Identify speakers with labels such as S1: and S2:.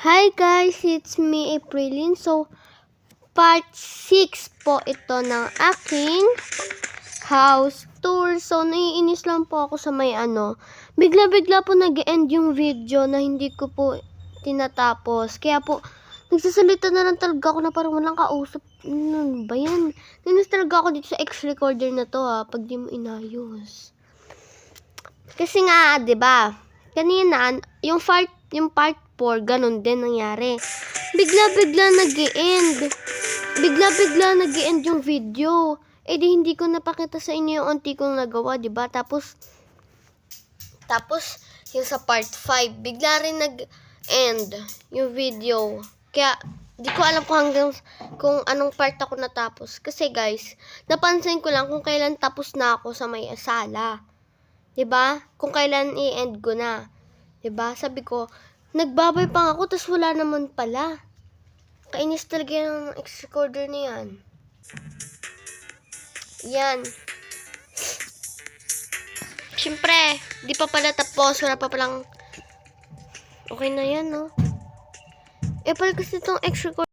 S1: Hi guys, it's me Aprilin. So, part 6 po ito ng aking house tour. So, naiinis lang po ako sa may bigla-bigla po nag-end yung video na hindi ko po tinatapos. Kaya po, nagsasalita na lang talaga ako na parang walang kausap. Ano ba yan? Nainis talaga ako dito sa X-recorder na to pag di mo inayos. Kasi nga, 'di ba? Kanina yung part 4 ganun din nangyari. Bigla-bigla nag-e-end. Bigla-bigla nag-e-end yung video. Eh di hindi ko napakita sa inyo yung unti kong nagawa, 'di ba? Tapos yung sa part 5, bigla rin nag-end yung video. Kaya di ko alam kung anong part ako natapos. Kasi guys, napansin ko lang kung kailan tapos na ako sa may sala. 'Di ba? Kung kailan i-end ko na. 'Di ba? Sabi ko, nagbabay pa ako tas wala naman pala. Kainis talaga yung X-recorder na 'yan. Yan. Siyempre, di pa pala tapos, wala pa palang okay na 'yan, no? Eh pala kasi itong X-recorder